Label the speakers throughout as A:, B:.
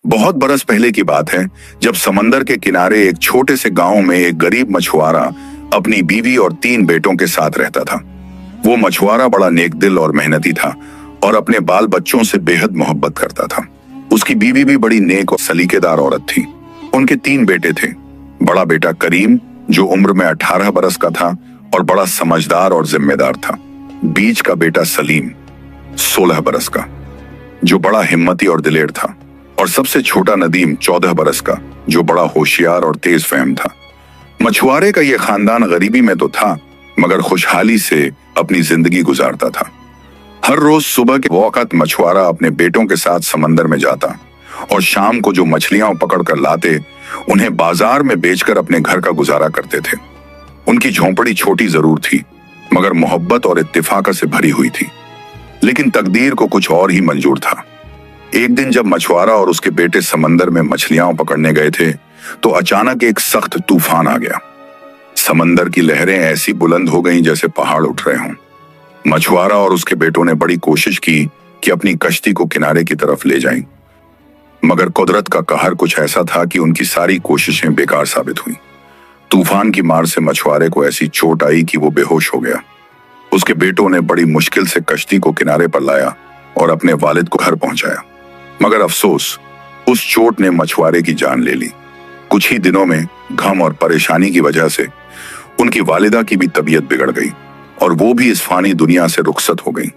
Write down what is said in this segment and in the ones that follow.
A: बहुत बरस पहले की बात है, जब समंदर के किनारे एक छोटे से गांव में एक गरीब मछुआरा अपनी बीवी और 3 बेटों के साथ रहता था। वो मछुआरा बड़ा नेकदिल और मेहनती था और अपने बाल बच्चों से बेहद मोहब्बत करता था। उसकी बीवी भी बड़ी नेक और सलीकेदार औरत थी। उनके 3 बेटे थे। बड़ा बेटा करीम, जो उम्र में 18 बरस का था और बड़ा समझदार और जिम्मेदार था। बीच का बेटा सलीम, 16 बरस का, जो बड़ा हिम्मती और दिलेर था। और सबसे छोटा नदीम, 14 बरस का, जो बड़ा होशियार और तेज फहम था। मछुआरे का यह खानदान गरीबी में तो था, मगर खुशहाली से अपनी जिंदगी गुजारता था। हर रोज सुबह के वक्त मछुआरा अपने बेटों के साथ समंदर में जाता और शाम को जो मछलियां पकड़ कर लाते, उन्हें बाजार में बेचकर अपने घर का गुजारा करते थे। उनकी झोंपड़ी छोटी जरूर थी, मगर मोहब्बत और इत्तेफाक से भरी हुई थी। लेकिन तकदीर को कुछ और ही मंजूर था। एक दिन जब मछुआरा और उसके बेटे समंदर में मछलियां पकड़ने गए थे, तो अचानक एक सख्त तूफान आ गया। समंदर की लहरें ऐसी बुलंद हो गईं जैसे पहाड़ उठ रहे हों। मछुआरा और उसके बेटों ने बड़ी कोशिश की कि अपनी कश्ती को किनारे की तरफ ले जाएं, मगर कुदरत का कहर कुछ ऐसा था कि उनकी सारी कोशिशें बेकार साबित हुई। तूफान की मार से मछुआरे को ऐसी चोट आई कि वो बेहोश हो गया। उसके बेटों ने बड़ी मुश्किल से कश्ती को किनारे पर लाया और अपने वालिद को घर पहुंचाया, मगर अफसोस, उस चोट ने मछुआरे की जान ले ली। कुछ ही दिनों में गम और परेशानी की वजह से उनकी वालिदा की भी तबीयत बिगड़ गई और वो भी इस फानी दुनिया से रुखसत हो गई।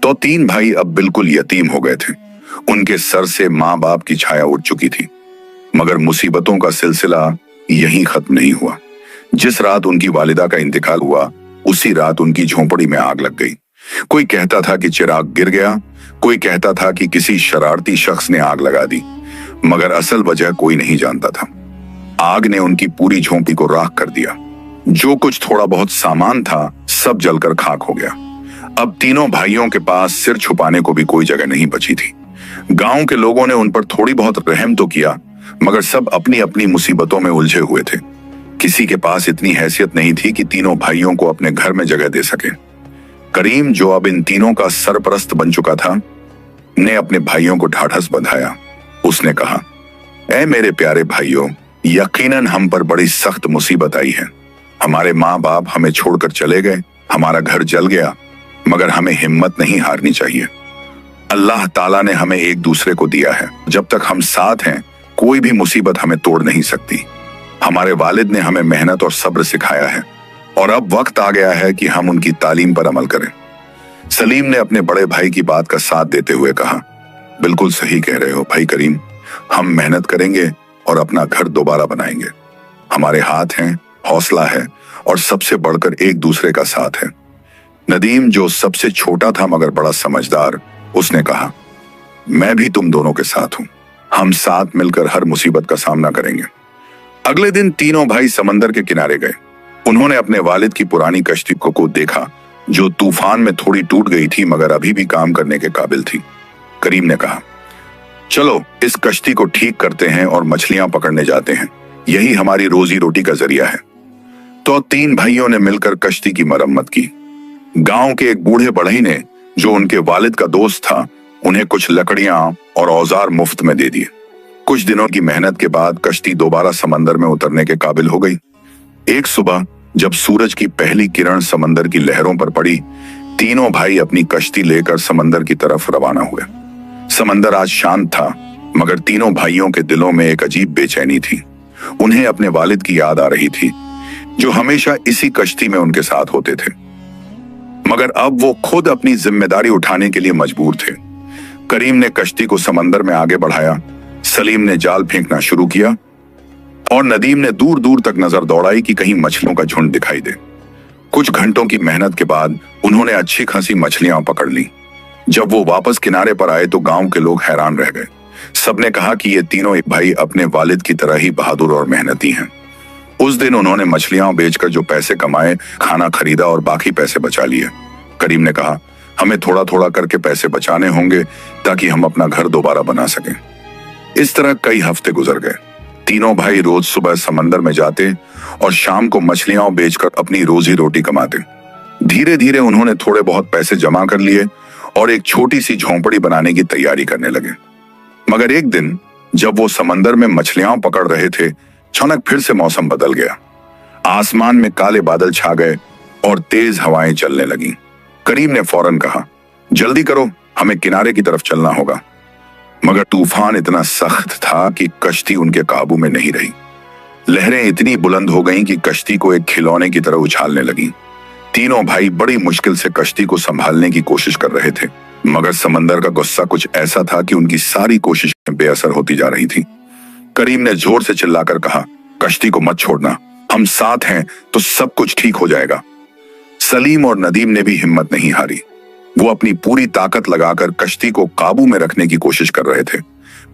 A: तो 3 भाई अब बिल्कुल यतीम हो गए थे। उनके सर से माँ बाप की छाया उड़ चुकी थी। मगर मुसीबतों का सिलसिला यहीं खत्म नहीं हुआ। जिस रात उनकी वालिदा का इंतकाल हुआ, उसी रात उनकी झोंपड़ी में आग लग गई। कोई कहता था कि चिराग गिर गया, कोई कहता था कि किसी शरारती शख्स ने आग लगा दी, मगर असल वजह कोई नहीं जानता था। आग ने उनकी पूरी झोंपड़ी को राख कर दिया। जो कुछ थोड़ा बहुत सामान था, सब जलकर खाक हो गया। अब तीनों भाइयों के पास सिर छुपाने को भी कोई जगह नहीं बची थी। गांव के लोगों ने उन पर थोड़ी बहुत रहम तो किया, मगर सब अपनी अपनी मुसीबतों में उलझे हुए थे। किसी के पास इतनी हैसियत नहीं थी कि तीनों भाइयों को अपने घर में जगह दे सके। करीम, जो अब इन तीनों का सरपरस्त बन चुका था, ने अपने भाइयों को ढाढ़स बंधाया। उसने कहा, ऐ मेरे प्यारे भाइयों, यकीनन हम पर बड़ी सख्त मुसीबत आई है। हमारे माँ बाप हमें छोड़कर चले गए, हमारा घर जल गया, मगर हमें हिम्मत नहीं हारनी चाहिए। अल्लाह ताला ने हमें एक दूसरे को दिया है। जब तक हम साथ हैं, कोई भी मुसीबत हमें तोड़ नहीं सकती। हमारे वालिद ने हमें मेहनत और सब्र सिखाया है और अब वक्त आ गया है कि हम उनकी तालीम पर अमल करें। सलीम ने अपने बड़े भाई की बात का साथ देते हुए कहा, बिल्कुल सही कह रहे हो भाई करीम, हम मेहनत करेंगे और अपना घर दोबारा बनाएंगे। हमारे हाथ हैं, हौसला है और सबसे बढ़कर एक दूसरे का साथ है। नदीम, जो सबसे छोटा था मगर बड़ा समझदार, उसने कहा, मैं भी तुम दोनों के साथ हूं। हम साथ मिलकर हर मुसीबत का सामना करेंगे। अगले दिन तीनों भाई समंदर के किनारे गए। उन्होंने अपने वालिद की पुरानी कश्ती को देखा, जो तूफान में थोड़ी टूट गई थी मगर अभी भी काम करने के काबिल थी। करीम ने कहा, चलो इस कश्ती को ठीक करते हैं और मछलियां पकड़ने जाते हैं। यही हमारी रोजी रोटी का जरिया है। तो 3 भाइयों ने मिलकर कश्ती की मरम्मत की। गांव के एक बूढ़े बढ़ई ने, जो उनके वालिद का दोस्त था, उन्हें कुछ लकड़ियां और औजार मुफ्त में दे दिए। कुछ दिनों की मेहनत के बाद कश्ती दोबारा समंदर में उतरने के काबिल हो गई। एक सुबह जब सूरज की पहली किरण समंदर की लहरों पर पड़ी, तीनों भाई अपनी कश्ती लेकर समंदर की तरफ रवाना हुए। समंदर आज शांत था, मगर तीनों भाइयों के दिलों में एक अजीब बेचैनी थी। उन्हें अपने वालिद की याद आ रही थी, जो हमेशा इसी कश्ती में उनके साथ होते थे। मगर अब वो खुद अपनी जिम्मेदारी उठाने के लिए मजबूर थे। करीम ने कश्ती को समंदर में आगे बढ़ाया, सलीम ने जाल फेंकना शुरू किया और नदीम ने दूर दूर तक नजर दौड़ाई कि कहीं मछलियों का झुंड दिखाई दे। कुछ घंटों की मेहनत के बाद उन्होंने अच्छी खासी मछलियां पकड़ ली। जब वो वापस किनारे पर आए तो गांव के लोग हैरान रह गए। सबने कहा कि ये तीनों भाई अपने वालिद की तरह ही बहादुर और मेहनती हैं। उस दिन उन्होंने मछलियां बेचकर जो पैसे कमाए, खाना खरीदा और बाकी पैसे बचा लिए। करीम ने कहा, हमें थोड़ा थोड़ा करके पैसे बचाने होंगे ताकि हम अपना घर दोबारा बना सकें। इस तरह कई हफ्ते गुजर गए। तीनों भाई रोज सुबह समंदर में जाते और शाम को मछलियां बेचकर अपनी रोजी रोटी कमाते। धीरे धीरे उन्होंने थोड़े बहुत पैसे जमा कर लिए और एक छोटी सी झोंपड़ी बनाने की तैयारी करने लगे। मगर एक दिन जब वो समंदर में मछलियां पकड़ रहे थे, अचानक फिर से मौसम बदल गया। आसमान में काले बादल छा गए और तेज हवाएं चलने लगीं। करीम ने फौरन कहा, जल्दी करो, हमें किनारे की तरफ चलना होगा। मगर तूफान इतना सख्त था कि कश्ती उनके काबू में नहीं रही। लहरें इतनी बुलंद हो गईं कि कश्ती को एक खिलौने की तरह उछालने लगीं। तीनों भाई बड़ी मुश्किल से कश्ती को संभालने की कोशिश कर रहे थे, मगर समंदर का गुस्सा कुछ ऐसा था कि उनकी सारी कोशिशें बेअसर होती जा रही थी। करीम ने जोर से चिल्लाकर कहा, कश्ती को मत छोड़ना, हम साथ हैं तो सब कुछ ठीक हो जाएगा। सलीम और नदीम ने भी हिम्मत नहीं हारी। वो अपनी पूरी ताकत लगाकर कश्ती को काबू में रखने की कोशिश कर रहे थे,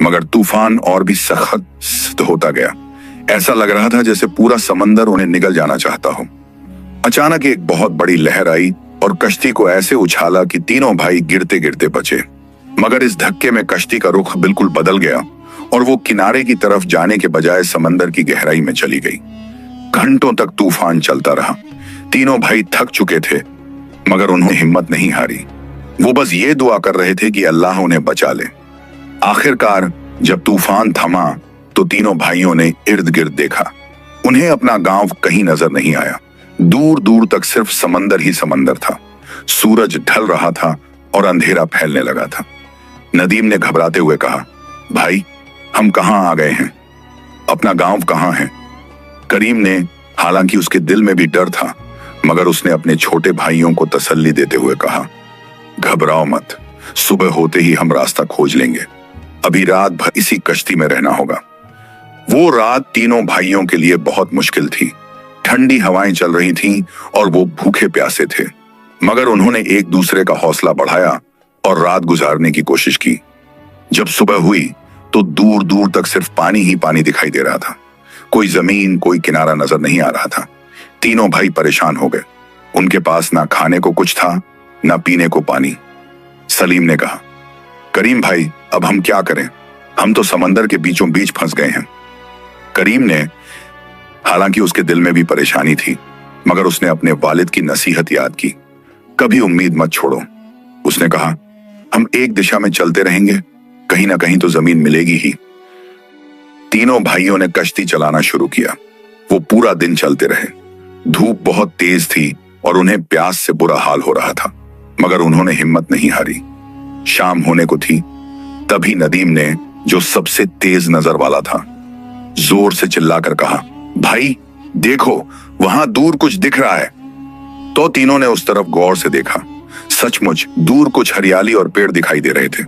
A: मगर तूफान और भी सख्त होता गया। ऐसा लग रहा था जैसे पूरा समंदर उन्हें निगल जाना चाहता हो। अचानक एक बहुत बड़ी लहर आई और कश्ती को ऐसे उछाला कि तीनों भाई गिरते गिरते बचे। मगर इस धक्के में कश्ती का रुख बिल्कुल बदल गया और वो किनारे की तरफ जाने के बजाय समंदर की गहराई में चली गई। घंटों तक तूफान चलता रहा। तीनों भाई थक चुके थे, मगर उन्होंने हिम्मत नहीं हारी। वो बस ये दुआ कर रहे थे कि अल्लाह उन्हें बचा ले। आखिरकार जब तूफान थमा तो तीनों भाइयों ने इर्द गिर्द देखा। उन्हें अपना गांव कहीं नजर नहीं आया। दूर दूर तक सिर्फ समंदर ही समंदर था। सूरज ढल रहा था और अंधेरा फैलने लगा था। नदीम ने घबराते हुए कहा, भाई हम कहां आ गए हैं? अपना गांव कहां है? करीम ने, हालांकि उसके दिल में भी डर था, मगर उसने अपने छोटे भाइयों को तसल्ली देते हुए कहा, घबराओ मत, सुबह होते ही हम रास्ता खोज लेंगे। अभी रात भर इसी कश्ती में रहना होगा। वो रात तीनों भाइयों के लिए बहुत मुश्किल थी। ठंडी हवाएं चल रही थीं और वो भूखे प्यासे थे, मगर उन्होंने एक दूसरे का हौसला बढ़ाया और रात गुजारने की कोशिश की। जब सुबह हुई तो दूर दूर तक सिर्फ पानी ही पानी दिखाई दे रहा था। कोई जमीन, कोई किनारा नजर नहीं आ रहा था। तीनों भाई परेशान हो गए। उनके पास ना खाने को कुछ था, ना पीने को पानी। सलीम ने कहा, करीम भाई अब हम क्या करें? हम तो समंदर के बीचों बीच फंस गए हैं। करीम ने, हालांकि उसके दिल में भी परेशानी थी, मगर उसने अपने वालिद की नसीहत याद की। कभी उम्मीद मत छोड़ो, उसने कहा, हम एक दिशा में चलते रहेंगे, कहीं ना कहीं तो जमीन मिलेगी ही। तीनों भाइयों ने कश्ती चलाना शुरू किया। वो पूरा दिन चलते रहे। धूप बहुत तेज थी और उन्हें प्यास से बुरा हाल हो रहा था, मगर उन्होंने हिम्मत नहीं हारी। शाम होने को थी, तभी नदीम ने, जो सबसे तेज नजर वाला था, जोर से चिल्लाकर कहा, भाई देखो, वहां दूर कुछ दिख रहा है। तो तीनों ने उस तरफ गौर से देखा। सचमुच दूर कुछ हरियाली और पेड़ दिखाई दे रहे थे।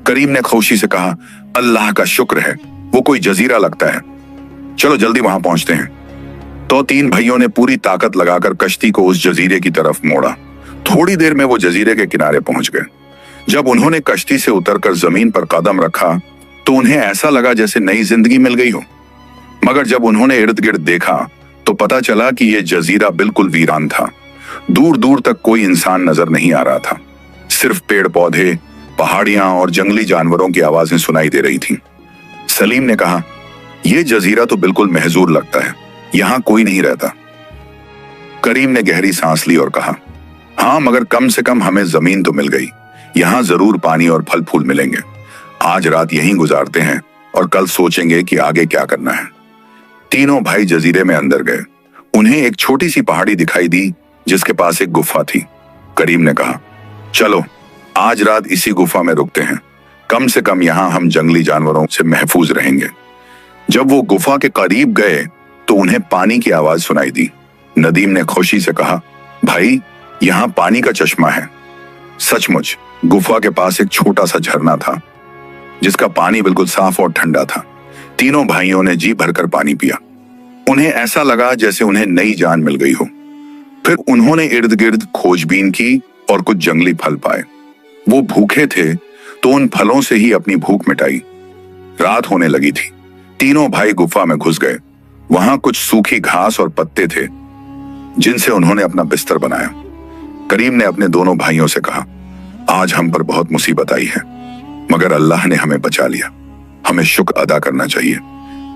A: करीम ने खुशी से कहा, अल्लाह का शुक्र है, वो कोई जजीरा लगता है, चलो जल्दी वहां पहुंचते हैं। तो तीन भाइयों ने पूरी ताकत लगाकर कश्ती को उस जजीरे की तरफ मोड़ा। थोड़ी देर में वो जजीरे के किनारे पहुंच गए। जब उन्होंने कश्ती से उतरकर जमीन पर कदम रखा तो उन्हें ऐसा लगा जैसे नई जिंदगी मिल गई हो। मगर जब उन्होंने इर्द गिर्द देखा तो पता चला कि यह जजीरा बिल्कुल वीरान था। दूर दूर तक कोई इंसान नजर नहीं आ रहा था। सिर्फ पेड़ पौधे, पहाड़ियां और जंगली जानवरों की आवाजें सुनाई दे रही थीं। सलीम ने कहा, यह जजीरा तो बिल्कुल महजूर लगता है, यहां कोई नहीं रहता। करीम ने गहरी सांस ली और कहा, हाँ, मगर कम से कम हमें जमीन तो मिल गई। यहां जरूर पानी और फल फूल मिलेंगे। आज रात यहीं गुजारते हैं और कल सोचेंगे कि आगे क्या करना है। तीनों भाई जजीरे में अंदर गए। उन्हें एक छोटी सी पहाड़ी दिखाई दी जिसके पास एक गुफा थी। करीम ने कहा, चलो आज रात इसी गुफा में रुकते हैं, कम से कम यहां हम जंगली जानवरों से महफूज रहेंगे। जब वो गुफा के करीब गए तो उन्हें पानी की आवाज सुनाई दी। नदीम ने खुशी से कहा, भाई यहां पानी का चश्मा है। सचमुच गुफा के पास एक छोटा सा झरना था जिसका पानी बिल्कुल साफ और ठंडा था। तीनों भाइयों ने जी भरकर पानी पिया। उन्हें ऐसा लगा जैसे उन्हें नई जान मिल गई हो। फिर उन्होंने इर्द गिर्द खोजबीन की और कुछ जंगली फल पाए। वो भूखे थे तो उन फलों से ही अपनी भूख मिटाई। रात होने लगी थी। तीनों भाई गुफा में घुस गए। वहां कुछ सूखी घास और पत्ते थे जिनसे उन्होंने अपना बिस्तर बनाया। करीम ने अपने दोनों भाइयों से कहा, आज हम पर बहुत मुसीबत आई है, मगर अल्लाह ने हमें बचा लिया। हमें शुक्र अदा करना चाहिए।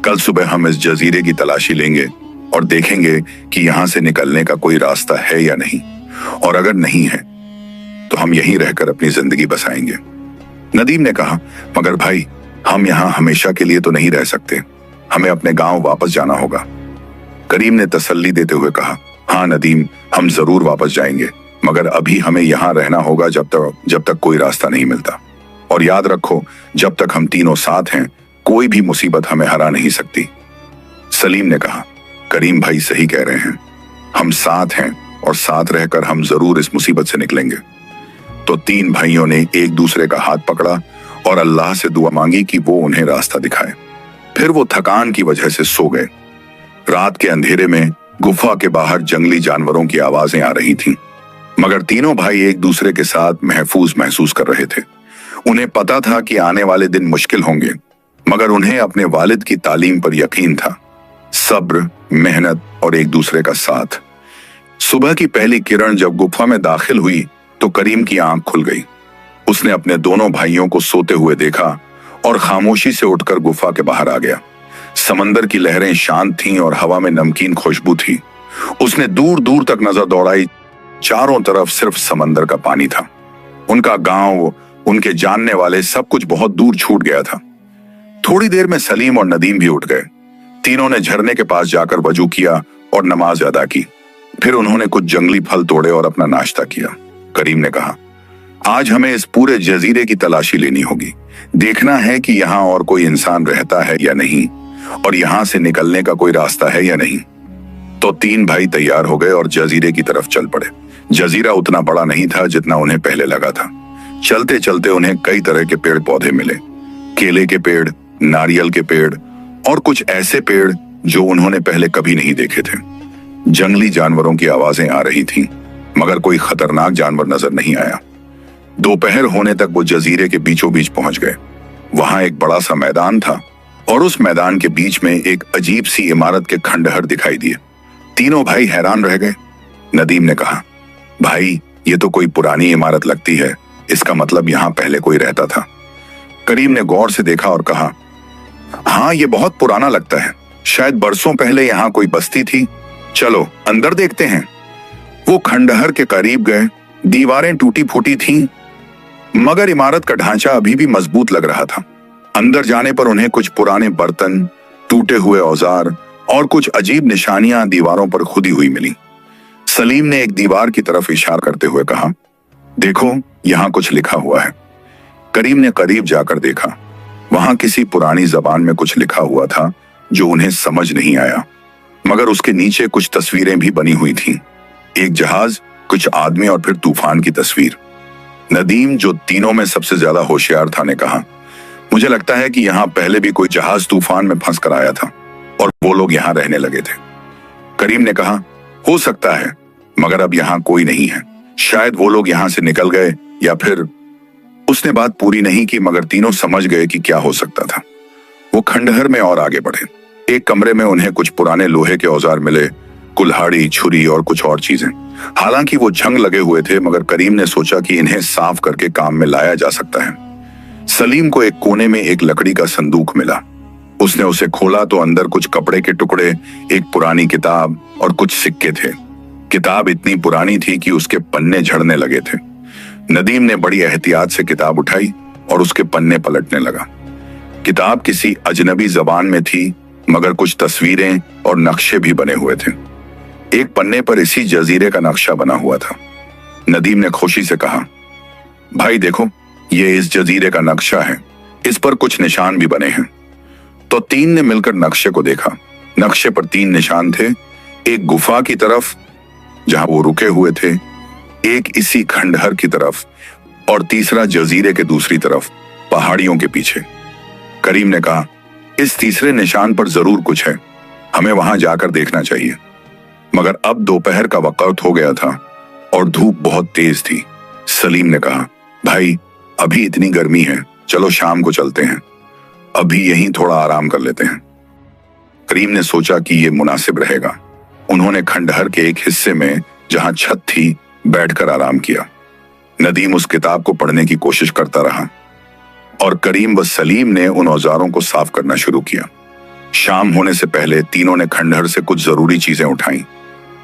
A: कल सुबह हम इस जजीरे की तलाशी लेंगे और देखेंगे कि यहां से निकलने का कोई रास्ता है या नहीं, और अगर नहीं है तो हम यहीं रहकर अपनी जिंदगी बसाएंगे। नदीम ने कहा, मगर भाई हम यहाँ हमेशा के लिए तो नहीं रह सकते, हमें अपने गांव वापस जाना होगा। करीम ने तसल्ली देते हुए कहा, हाँ नदीम, हम जरूर वापस जाएंगे, मगर अभी हमें यहाँ रहना होगा जब तक कोई रास्ता नहीं मिलता। और याद रखो, जब तक हम तीनों साथ हैं, कोई भी मुसीबत हमें हरा नहीं सकती। सलीम ने कहा, करीम भाई सही कह रहे हैं, हम साथ हैं और साथ रहकर हम जरूर इस मुसीबत से निकलेंगे। तो तीन भाइयों ने एक दूसरे का हाथ पकड़ा और अल्लाह से दुआ मांगी कि वो उन्हें रास्ता दिखाए। फिर वो थकान की वजह से सो गए। रात के अंधेरे में गुफा के बाहर जंगली जानवरों की आवाजें आ रही थीं, मगर तीनों भाई एक दूसरे के साथ महफूज महसूस कर रहे थे। उन्हें पता था कि आने वाले दिन मुश्किल होंगे, मगर उन्हें अपने वालिद की तालीम पर यकीन था, सब्र, मेहनत और एक दूसरे का साथ। सुबह की पहली किरण जब गुफा में दाखिल हुई तो करीम की आंख खुल गई। उसने अपने दोनों भाइयों को सोते हुए देखा और खामोशी से उठकर गुफा के बाहर आ गया। समंदर की लहरें शांत थीं और हवा में नमकीन खुशबू थी। उसने दूर दूर तक नजर दौड़ाई, चारों तरफ सिर्फ समंदर का पानी था। उनका गांव, उनके जानने वाले, सब कुछ बहुत दूर छूट गया था। थोड़ी देर में सलीम और नदीम भी उठ गए। तीनों ने झरने के पास जाकर वजू किया और नमाज अदा की। फिर उन्होंने कुछ जंगली फल तोड़े और अपना नाश्ता किया। करीम ने कहा, आज हमें इस पूरे जजीरे की तलाशी लेनी होगी, देखना है कि यहाँ और कोई इंसान रहता है या नहीं, और यहाँ से निकलने का कोई रास्ता है या नहीं। तो तीन भाई तैयार हो गए और जजीरे की तरफ चल पड़े। जजीरा उतना बड़ा नहीं था जितना उन्हें पहले लगा था। चलते चलते उन्हें कई तरह के पेड़ पौधे मिले, केले के पेड़, नारियल के पेड़ और कुछ ऐसे पेड़ जो उन्होंने पहले कभी नहीं देखे थे। जंगली जानवरों की आवाजें आ रही थीं, मगर कोई खतरनाक जानवर नजर नहीं आया। दोपहर होने तक वो जजीरे के बीचों बीच पहुंच गए। वहां एक बड़ा सा मैदान था और उस मैदान के बीच में एक अजीब सी इमारत के खंडहर दिखाई दिए। तीनों भाई हैरान रह गए। नदीम ने कहा, भाई ये तो कोई पुरानी इमारत लगती है, इसका मतलब यहाँ पहले कोई रहता था। करीम ने गौर से देखा और कहा, हाँ ये बहुत पुराना लगता है, शायद बरसों पहले यहाँ कोई बस्ती थी। चलो अंदर देखते हैं। वो खंडहर के करीब गए। दीवारें टूटी फूटी थीं, मगर इमारत का ढांचा अभी भी मजबूत लग रहा था। अंदर जाने पर उन्हें कुछ पुराने बर्तन, टूटे हुए औजार और कुछ अजीब निशानियां दीवारों पर खुदी हुई मिली। सलीम ने एक दीवार की तरफ इशारा करते हुए कहा, देखो यहाँ कुछ लिखा हुआ है। करीम ने करीब जाकर देखा। वहां किसी पुरानी जबान में कुछ लिखा हुआ था जो उन्हें समझ नहीं आया, मगर उसके नीचे कुछ तस्वीरें भी बनी हुई थीं। एक जहाज, कुछ आदमी और फिर तूफान की तस्वीर। नदीम, जो तीनों में सबसे ज्यादा होशियार था, ने कहा, मुझे लगता है कि यहाँ पहले भी कोई जहाज तूफान में फंस कर आया था और वो लोग यहाँ रहने लगे थे। करीम ने कहा, हो सकता है, मगर अब यहाँ कोई नहीं है। शायद वो लोग यहाँ से निकल गए या फिर। उसने बात पूरी नहीं की, मगर तीनों समझ गए कि क्या हो सकता था। वो खंडहर में और आगे बढ़े। एक कमरे में उन्हें कुछ पुराने लोहे के औजार मिले, कुल्हाड़ी, छुरी और कुछ और चीजें। हालांकि वो जंग लगे हुए थे, मगर करीम ने सोचा कि इन्हें साफ करके काम में लाया जा सकता है। सलीम को एक कोने में एक लकड़ी का संदूक मिला। उसने उसे खोला तो अंदर कुछ कपड़े के टुकड़े, एक पुरानी किताब और कुछ सिक्के थे। किताब इतनी पुरानी थी कि उसके पन्ने झड़ने लगे थे। नदीम ने बड़ी एहतियात से किताब उठाई और उसके पन्ने पलटने लगा। किताब किसी अजनबी जबान में थी, मगर कुछ तस्वीरें और नक्शे भी बने हुए थे। एक पन्ने पर इसी जजीरे का नक्शा बना हुआ था। नदीम ने खुशी से कहा, भाई देखो, ये इस जजीरे का नक्शा है, इस पर कुछ निशान भी बने हैं। तो तीन ने मिलकर नक्शे को देखा। नक्शे पर तीन निशान थे, एक गुफा की तरफ जहां वो रुके हुए थे, एक इसी खंडहर की तरफ और तीसरा जजीरे के दूसरी तरफ पहाड़ियों के पीछे। करीम ने कहा, इस तीसरे निशान पर जरूर कुछ है, हमें वहां जाकर देखना चाहिए। मगर अब दोपहर का वक्त हो गया था और धूप बहुत तेज थी। सलीम ने कहा, भाई अभी इतनी गर्मी है, चलो शाम को चलते हैं, अभी यहीं थोड़ा आराम कर लेते हैं। करीम ने सोचा कि ये मुनासिब रहेगा। उन्होंने खंडहर के एक हिस्से में जहां छत थी बैठकर आराम किया। नदीम उस किताब को पढ़ने की कोशिश करता रहा और करीम व सलीम ने उन औजारों को साफ करना शुरू किया। शाम होने से पहले तीनों ने खंडहर से कुछ जरूरी चीजें उठाई,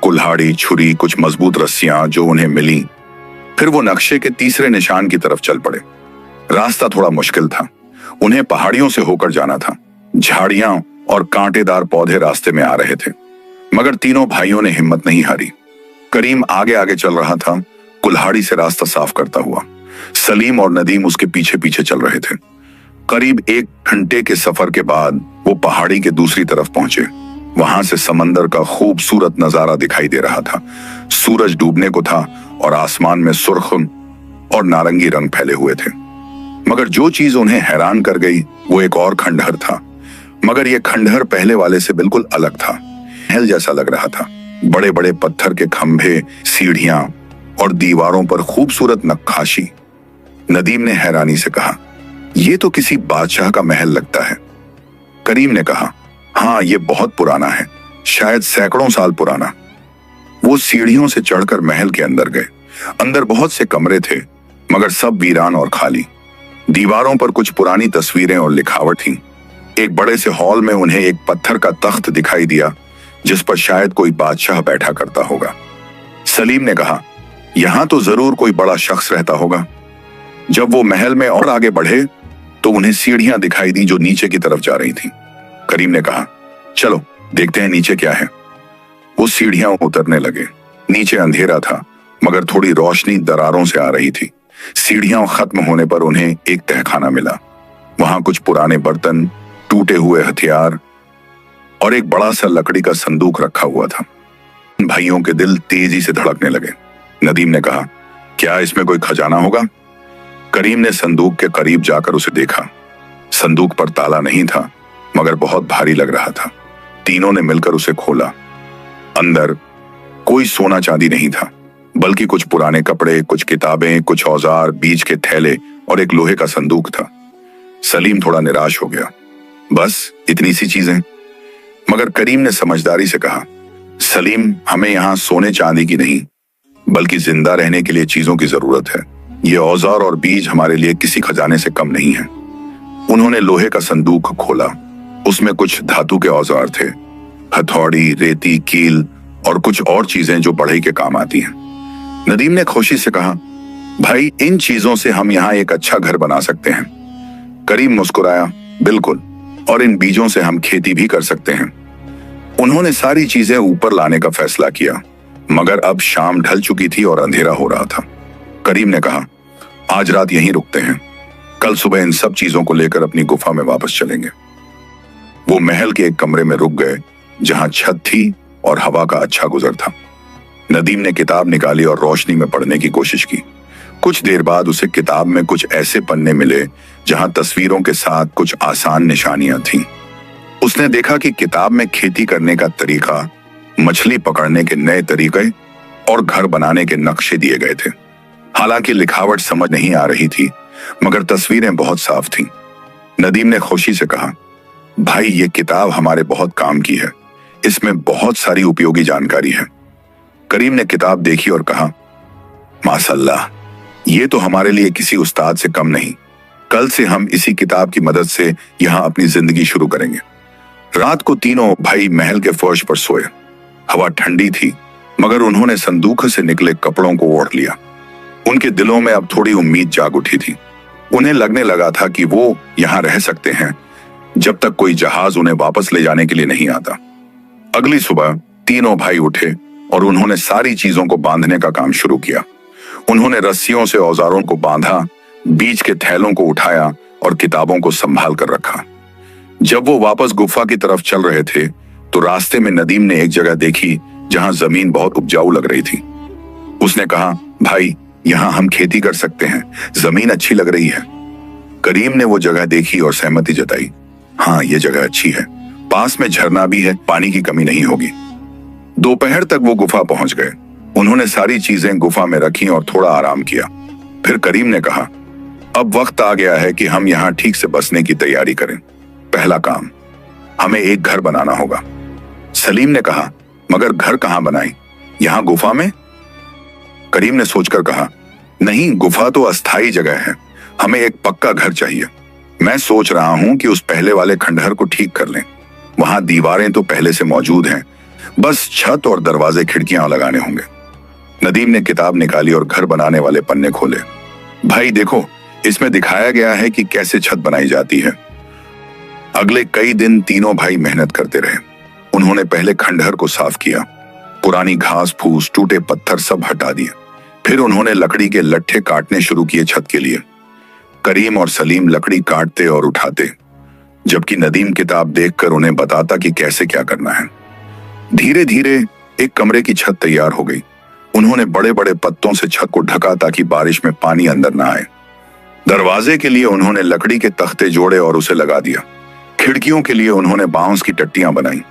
A: कुल्हाड़ी, छुरी, कुछ मजबूत रस्सियां जो उन्हें मिली। फिर वो नक्शे के तीसरे निशान की तरफ चल पड़े। रास्ता थोड़ा मुश्किल था। उन्हें पहाड़ियों से होकर जाना था। झाड़ियां और कांटेदार पौधे रास्ते में आ रहे थे, मगर तीनों भाइयों ने हिम्मत नहीं हारी। करीम आगे आगे चल रहा था, कुल्हाड़ी से रास्ता साफ करता हुआ। सलीम और नदीम उसके पीछे पीछे चल रहे थे। करीब 1 घंटे के सफर के बाद वो पहाड़ी के दूसरी तरफ पहुंचे। वहां से समंदर का खूबसूरत नजारा दिखाई दे रहा था। सूरज डूबने को था और आसमान में सुर्ख और नारंगी रंग फैले हुए थे। मगर जो चीज उन्हें हैरान कर गई वो एक और खंडहर था। मगर यह खंडहर पहले वाले से बिल्कुल अलग था। महल जैसा लग रहा था। बड़े बड़े पत्थर के खंभे, सीढ़ियां और दीवारों पर खूबसूरत नक्काशी। नदीम ने हैरानी से कहा, यह तो किसी बादशाह का महल लगता है। करीम ने कहा, हाँ, ये बहुत पुराना है, शायद सैकड़ों साल पुराना। वो सीढ़ियों से चढ़कर महल के अंदर गए। अंदर बहुत से कमरे थे, मगर सब वीरान और खाली। दीवारों पर कुछ पुरानी तस्वीरें और लिखावट थी। एक बड़े से हॉल में उन्हें एक पत्थर का तख्त दिखाई दिया, जिस पर शायद कोई बादशाह बैठा करता होगा। सलीम ने कहा, यहां तो जरूर कोई बड़ा शख्स रहता होगा। जब वो महल में और आगे बढ़े तो उन्हें सीढ़ियां दिखाई दी जो नीचे की तरफ जा रही थीं। करीम ने कहा, चलो देखते हैं नीचे क्या है। वो सीढ़ियां उतरने लगे। नीचे अंधेरा था, मगर थोड़ी रोशनी दरारों से आ रही थी। सीढ़ियां खत्म होने पर उन्हें एक तहखाना मिला। वहां कुछ पुराने बर्तन, टूटे हुए हथियार और एक बड़ा सा लकड़ी का संदूक रखा हुआ था। भाइयों के दिल तेजी से धड़कने लगे। नदीम ने कहा, क्या इसमें कोई खजाना होगा? करीम ने संदूक के करीब जाकर उसे देखा। संदूक पर ताला नहीं था, मगर बहुत भारी लग रहा था। तीनों ने मिलकर उसे खोला। अंदर कोई सोना चांदी नहीं था, बल्कि कुछ पुराने कपड़े, कुछ किताबें, कुछ औजार, बीज के थैले और एक लोहे का संदूक था। सलीम थोड़ा निराश हो गया। बस इतनी सी चीजें? मगर करीम ने समझदारी से कहा, सलीम, हमें यहां सोने चांदी की नहीं, बल्कि जिंदा रहने के लिए चीजों की जरूरत है। ये औजार और बीज हमारे लिए किसी खजाने से कम नहीं है। उन्होंने लोहे का संदूक खोला। उसमें कुछ धातु के औजार थे, हथौड़ी, रेती, कील और कुछ और चीजें जो बढ़ई के काम आती हैं। नदीम ने खुशी से कहा, भाई, इन चीजों से हम यहाँ एक अच्छा घर बना सकते हैं। करीम मुस्कुराया, बिल्कुल, और इन बीजों से हम खेती भी कर सकते हैं। उन्होंने सारी चीजें ऊपर लाने का फैसला किया, मगर अब शाम ढल चुकी थी और अंधेरा हो रहा था। करीम ने कहा, आज रात यहीं रुकते हैं, कल सुबह इन सब चीजों को लेकर अपनी गुफा में वापस चलेंगे। वो महल के एक कमरे में रुक गए, जहां छत थी और हवा का अच्छा गुजर था। नदीम ने किताब निकाली और रोशनी में पढ़ने की कोशिश की। कुछ देर बाद उसे किताब में कुछ ऐसे पन्ने मिले जहां तस्वीरों के साथ कुछ आसान निशानियां थीं। उसने देखा कि किताब में खेती करने का तरीका, मछली पकड़ने के नए तरीके और घर बनाने के नक्शे दिए गए थे। हालांकि लिखावट समझ नहीं आ रही थी, मगर तस्वीरें बहुत साफ थीं। नदीम ने खुशी से कहा, भाई, ये किताब हमारे बहुत काम की है। इसमें बहुत सारी उपयोगी जानकारी है। करीम ने किताब देखी और कहा, माशाअल्लाह, ये तो हमारे लिए किसी उस्ताद से कम नहीं। कल से हम इसी किताब की मदद से यहाँ अपनी जिंदगी शुरू करेंगे। रात को तीनों भाई महल के फर्श पर सोए। हवा ठंडी थी, मगर उन्होंने संदूक से निकले कपड़ों को ओढ़ लिया। उनके दिलों में अब थोड़ी उम्मीद जाग उठी थी। उन्हें लगने लगा था कि वो यहाँ रह सकते हैं जब तक कोई जहाज उन्हें वापस ले जाने के लिए नहीं आता। अगली सुबह तीनों भाई उठे और उन्होंने सारी चीजों को बांधने का काम शुरू किया। उन्होंने रस्सियों से औजारों को बांधा, बीज के थैलों को उठाया और किताबों को संभाल कर रखा। जब वो वापस गुफा की तरफ चल रहे थे तो रास्ते में नदीम ने एक जगह देखी जहां जमीन बहुत उपजाऊ लग रही थी। उसने कहा, भाई, यहाँ हम खेती कर सकते हैं, जमीन अच्छी लग रही है। करीम ने वो जगह देखी और सहमति जताई, हाँ, ये जगह अच्छी है, पास में झरना भी है, पानी की कमी नहीं होगी। दोपहर तक वो गुफा पहुंच गए। उन्होंने सारी चीजें गुफा में रखी और थोड़ा आराम किया। फिर करीम ने कहा, अब वक्त आ गया है कि हम यहाँ ठीक से बसने की तैयारी करें। पहला काम, हमें एक घर बनाना होगा। सलीम ने कहा, मगर घर कहाँ बनाएं? यहाँ गुफा में? करीम ने सोचकर कहा, नहीं, गुफा तो अस्थायी जगह है, हमें एक पक्का घर चाहिए। मैं सोच रहा हूं कि उस पहले वाले खंडहर को ठीक कर लें। वहां दीवारें तो पहले से मौजूद हैं, बस छत और दरवाजे खिड़कियां लगाने होंगे। नदीम ने किताब निकाली और घर बनाने वाले पन्ने खोले। भाई देखो, इसमें दिखाया गया है कि कैसे छत बनाई जाती है। अगले कई दिन तीनों भाई मेहनत करते रहे। उन्होंने पहले खंडहर को साफ किया, पुरानी घास फूस टूटे पत्थर सब हटा दिए। फिर उन्होंने लकड़ी के लट्ठे काटने शुरू किए छत के लिए। करीम और सलीम लकड़ी काटते और उठाते, जबकि नदीम किताब देखकर उन्हें बताता कि कैसे क्या करना है। धीरे धीरे एक कमरे की छत तैयार हो गई। उन्होंने बड़े बड़े पत्तों से छत को ढका ताकि बारिश में पानी अंदर ना आए। दरवाजे के लिए उन्होंने लकड़ी के तख्ते जोड़े और उसे लगा दिया। खिड़कियों के लिए उन्होंने बांस की टट्टियां बनाई।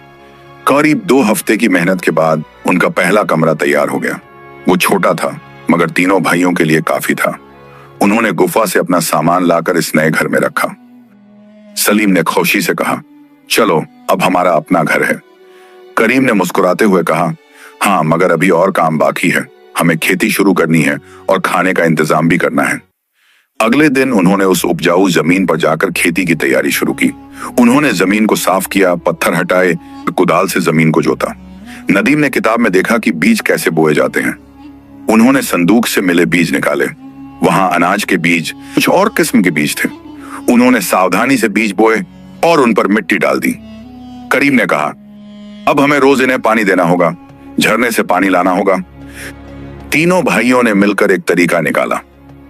A: करीब 2 हफ्ते की मेहनत के बाद उनका पहला कमरा तैयार हो गया। वो छोटा था मगर तीनों भाइयों के लिए काफी था। उन्होंने गुफा से अपना सामान लाकर इस नए घर में रखा। सलीम ने खुशी से कहा, चलो अब हमारा अपना घर है। करीम ने मुस्कुराते हुए कहा, हाँ मगर अभी और काम बाकी है। हमें खेती शुरू करनी है और खाने का इंतजाम भी करना है। अगले दिन उन्होंने उस उपजाऊ जमीन पर जाकर खेती की तैयारी शुरू की। उन्होंने जमीन को साफ किया, पत्थर हटाए, कुदाल से जमीन को जोता। नदीम ने किताब में देखा कि बीज कैसे बोए जाते हैं। उन्होंने संदूक से मिले बीज निकाले। वहां अनाज के बीज, कुछ और किस्म के बीज थे। उन्होंने सावधानी से बीज बोए और उन पर मिट्टी डाल दी। करीम ने कहा, अब हमें रोज इन्हें पानी देना होगा, झरने से पानी लाना होगा। तीनों भाइयों ने मिलकर एक तरीका निकाला।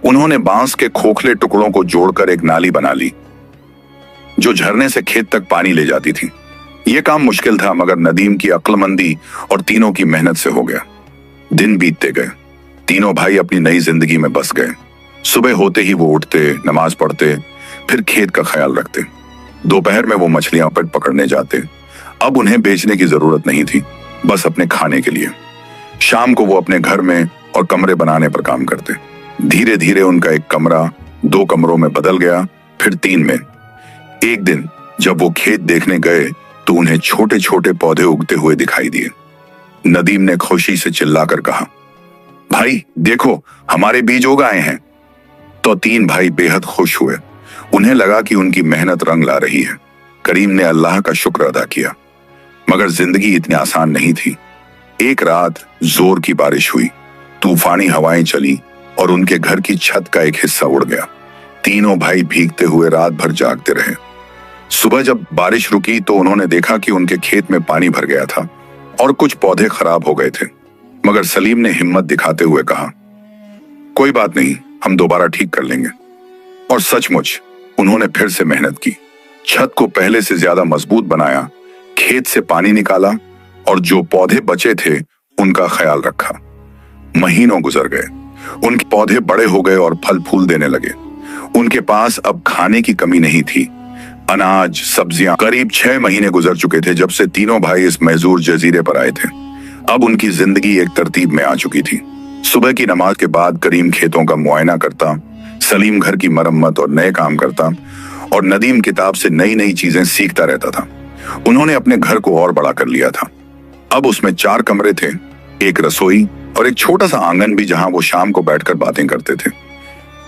A: उन्होंने बांस के खोखले टुकड़ों को जोड़कर एक नाली बना ली जो झरने से खेत तक पानी ले जाती थी। यह काम मुश्किल था मगर नदीम की अक्लमंदी और तीनों की मेहनत से हो गया। दिन बीतते गए। तीनों भाई अपनी नई जिंदगी में बस गए। सुबह होते ही वो उठते, नमाज पढ़ते, फिर खेत का ख्याल रखते। दोपहर में वो मछलियां पकड़ने जाते। अब उन्हें बेचने की जरूरत नहीं थी, बस अपने खाने के लिए। शाम को वो अपने घर में और कमरे बनाने पर काम करते। धीरे धीरे उनका एक कमरा 2 कमरों में बदल गया, फिर 3 में। एक दिन जब वो खेत देखने गए तो उन्हें छोटे छोटे पौधे उगते हुए दिखाई दिए। नदीम ने खुशी से चिल्लाकर कहा, भाई देखो हमारे बीज उग आए हैं। तो 3 भाई बेहद खुश हुए। उन्हें लगा कि उनकी मेहनत रंग ला रही है। करीम ने अल्लाह का शुक्र अदा किया, मगर जिंदगी इतनी आसान नहीं थी। एक रात जोर की बारिश हुई, तूफानी हवाएं चली और उनके घर की छत का एक हिस्सा उड़ गया। तीनों भाई भीगते हुए रात भर जागते रहे। सुबह जब बारिश रुकी तो उन्होंने देखा कि उनके खेत में पानी भर गया था और कुछ पौधे खराब हो गए थे। मगर सलीम ने हिम्मत दिखाते हुए कहा, कोई बात नहीं, हम दोबारा ठीक कर लेंगे। और सचमुच उन्होंने फिर से मेहनत की, छत को पहले से ज्यादा मजबूत बनाया, खेत से पानी निकाला और जो पौधे बचे थे उनका ख्याल रखा। महीनों गुजर गए। उनके पौधे बड़े हो गए और फल फूल देने लगे। उनके पास अब खाने की कमी नहीं थी। अनाज, सब्जियां। करीब 6 महीने गुजर चुके थे जब से तीनों भाई इस महजूर जजीरे पर आए थे। अब उनकी जिंदगी एक तरतीब में आ चुकी थी। सुबह की नमाज के बाद करीम खेतों का मुआयना करता, सलीम घर की मरम्मत और नए काम करता और नदीम किताब से नई नई चीजें सीखता रहता था। उन्होंने अपने घर को और बड़ा कर लिया था। अब उसमें 4 कमरे थे, एक रसोई और एक छोटा सा आंगन भी जहां वो शाम को बैठकर बातें करते थे।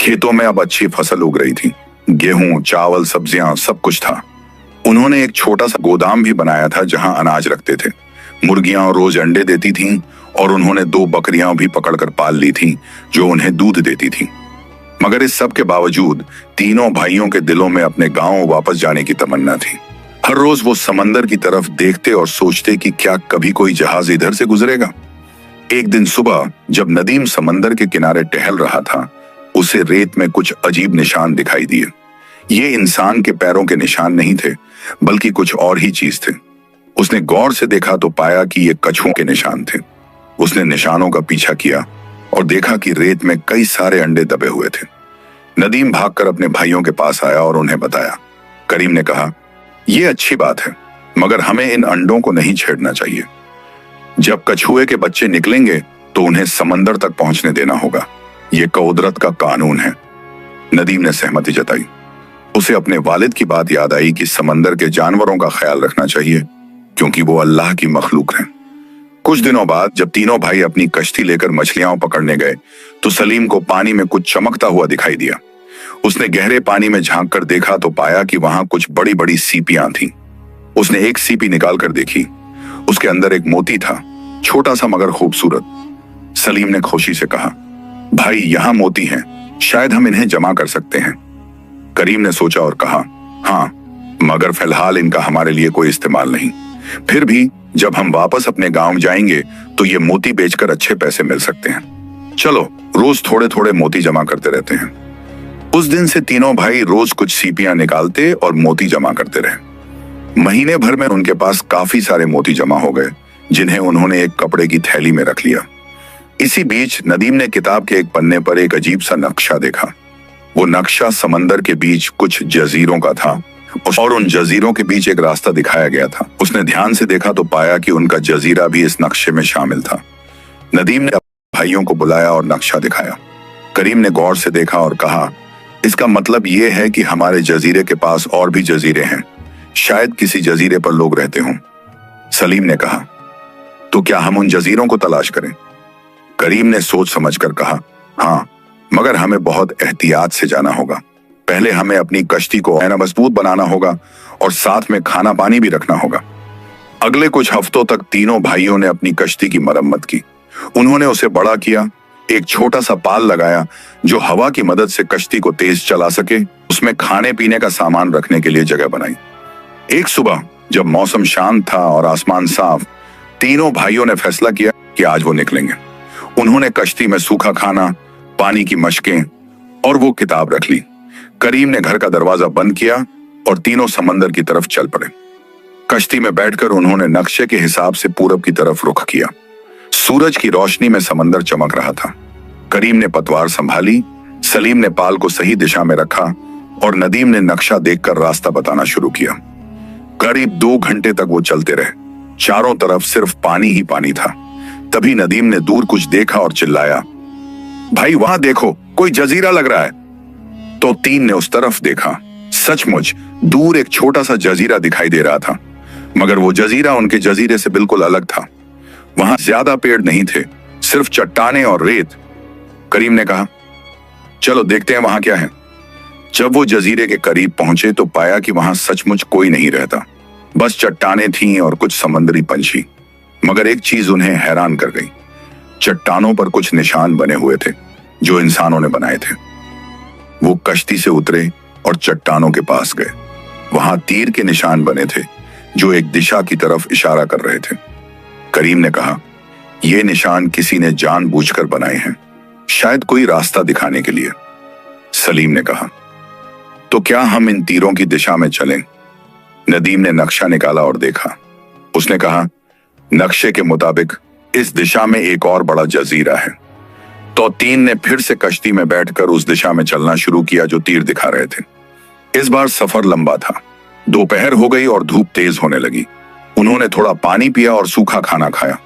A: खेतों में अब अच्छी फसल उग रही थी। गेहूं, चावल, सब्जियां, सब कुछ था। उन्होंने एक छोटा सा गोदाम भी बनाया था जहां अनाज रखते थे। मुर्गियां रोज अंडे देती थीं और उन्होंने 2 बकरियां भी पकड़कर पाल ली थीं जो उन्हें दूध देती थीं। मगर इस सब के बावजूद तीनों भाइयों के दिलों में अपने गांव वापस जाने की तमन्ना थी। हर रोज वो समंदर की तरफ देखते और सोचते कि क्या कभी कोई जहाज इधर से गुजरेगा। एक दिन सुबह जब नदीम समंदर के किनारे टहल रहा था, उसे रेत में कुछ अजीब निशान दिखाई दिए। ये इंसान के पैरों के निशान नहीं थे, बल्कि कुछ और ही चीज थे। उसने गौर से देखा तो पाया कि ये कछुओं के निशान थे। उसने निशानों का पीछा किया और देखा कि रेत में कई सारे अंडे दबे हुए थे। नदीम भागकर अपने भाइयों के पास आया और उन्हें बताया। करीम ने कहा, ये अच्छी बात है, मगर हमें इन अंडों को नहीं छेड़ना चाहिए। जब कछुए के बच्चे निकलेंगे तो उन्हें समंदर तक पहुंचने देना होगा। ये कुदरत का कानून है। नदीम ने सहमति जताई। उसे अपने वालिद की बात याद आई कि समंदर के जानवरों का ख्याल रखना चाहिए क्योंकि वो अल्लाह की मखलूक हैं। कुछ दिनों बाद जब तीनों भाई अपनी कश्ती लेकर मछलियां पकड़ने गए तो सलीम को पानी में कुछ चमकता हुआ दिखाई दिया। उसने गहरे पानी में झांक कर देखा तो पाया कि वहां कुछ बड़ी बड़ी सीपियां थीं। उसने एक सीपी निकाल कर देखी। उसके अंदर एक मोती था, छोटा सा मगर खूबसूरत। सलीम ने खुशी से कहा, भाई यहाँ मोती हैं शायद हम इन्हें जमा कर सकते हैं। करीम ने सोचा और कहा, हाँ, मगर फिलहाल इनका हमारे लिए कोई इस्तेमाल नहीं। फिर भी जब हम वापस अपने गांव जाएंगे तो ये मोती बेचकर अच्छे पैसे मिल सकते हैं। चलो रोज थोड़े थोड़े मोती जमा करते रहते हैं। उस दिन से तीनों भाई रोज कुछ सीपियां निकालते और मोती जमा करते रहे। महीने भर में उनके पास काफी सारे मोती जमा हो गए, जिन्हें उन्होंने एक कपड़े की थैली में रख लिया। इसी बीच नदीम ने किताब के एक पन्ने पर एक अजीब सा नक्शा देखा। वो नक्शा समंदर के बीच कुछ जजीरों का था और उन जजीरों के बीच एक रास्ता दिखाया गया था। उसने ध्यान से देखा तो पाया कि उनका जजीरा भी इस नक्शे में शामिल था। नदीम ने भाइयों को बुलाया और नक्शा दिखाया। करीम ने गौर से देखा और कहा, इसका मतलब ये है कि हमारे जजीरे के पास और भी जजीरे हैं। शायद किसी जजीरे पर लोग रहते हों। सलीम ने कहा, तो क्या हम उन जजीरों को तलाश करें? करीम ने सोच समझकर कहा, हाँ, मगर हमें बहुत एहतियात से जाना होगा। पहले हमें अपनी कश्ती को मजबूत बनाना होगा और साथ में खाना पानी भी रखना होगा। अगले कुछ हफ्तों तक तीनों भाइयों ने अपनी कश्ती की मरम्मत की। उन्होंने उसे बड़ा किया, एक छोटा सा पाल लगाया जो हवा की मदद से कश्ती को तेज चला सके। उसमें खाने पीने का सामान रखने के लिए जगह बनाई। एक सुबह जब मौसम शांत था और आसमान साफ, तीनों भाइयों ने फैसला किया कि आज वो निकलेंगे। उन्होंने कश्ती में सूखा खाना, पानी की मशकें और वो किताब रख ली। करीम ने घर का दरवाजा बंद किया और तीनों समंदर की तरफ चल पड़े। कश्ती में बैठकर उन्होंने नक्शे के हिसाब से पूरब की तरफ रुख किया। सूरज की रोशनी में समंदर चमक रहा था। करीम ने पतवार संभाली, सलीम ने पाल को सही दिशा में रखा और नदीम ने नक्शा देखकर रास्ता बताना शुरू किया। करीब 2 घंटे तक वो चलते रहे। चारों तरफ सिर्फ पानी ही पानी था। तभी नदीम ने दूर कुछ देखा और चिल्लाया, भाई वहां देखो, कोई जजीरा लग रहा है। तो तीन ने उस तरफ देखा। सचमुच दूर एक छोटा सा जजीरा दिखाई दे रहा था, मगर वो जजीरा उनके जजीरे से बिल्कुल अलग था। वहां ज्यादा पेड़ नहीं थे, सिर्फ चट्टाने और रेत। करीम ने कहा, चलो देखते हैं वहां क्या है। जब वो जजीरे के करीब पहुंचे तो पाया कि वहां सचमुच कोई नहीं रहता, बस चट्टाने थीं और कुछ समुद्री पंछी। मगर एक चीज उन्हें हैरान कर गई। चट्टानों पर कुछ निशान बने हुए थे जो इंसानों ने बनाए थे। वो कश्ती से उतरे और चट्टानों के पास गए। वहां तीर के निशान बने थे जो एक दिशा की तरफ इशारा कर रहे थे। करीम ने कहा, ये निशान किसी ने जानबूझकर बनाए हैं, शायद कोई रास्ता दिखाने के लिए। सलीम ने कहा, तो क्या हम इन तीरों की दिशा में चलें? नदीम ने नक्शा निकाला और देखा। उसने कहा, नक्शे के मुताबिक इस दिशा में एक और बड़ा जजीरा है। तो तीन ने फिर से कश्ती में बैठकर उस दिशा में चलना शुरू किया जो तीर दिखा रहे थे। इस बार सफर लंबा था। दोपहर हो गई और धूप तेज होने लगी। उन्होंने थोड़ा पानी पिया और सूखा खाना खाया।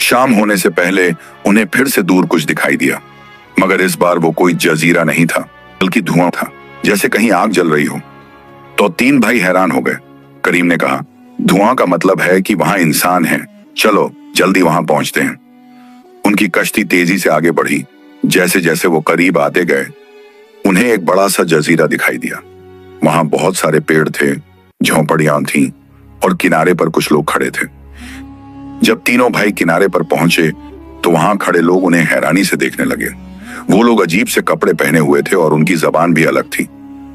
A: शाम होने से पहले उन्हें फिर से दूर कुछ दिखाई दिया, मगर इस बार वो कोई जजीरा नहीं था, बल्कि धुआं था, जैसे कहीं आग जल रही हो। तो तीन भाई हैरान हो गए। करीम ने कहा, धुआं का मतलब है कि वहां इंसान हैं। चलो जल्दी वहां पहुंचते हैं। उनकी कश्ती तेजी से आगे बढ़ी। जैसे जैसे वो करीब आते गए, उन्हें एक बड़ा सा जजीरा दिखाई दिया। वहां बहुत सारे पेड़ थे, झोंपड़ियां थीं और किनारे पर कुछ लोग खड़े थे। जब तीनों भाई किनारे पर पहुंचे तो वहां खड़े लोग उन्हें हैरानी से देखने लगे। वो लोग अजीब से कपड़े पहने हुए थे और उनकी जबान भी अलग थी,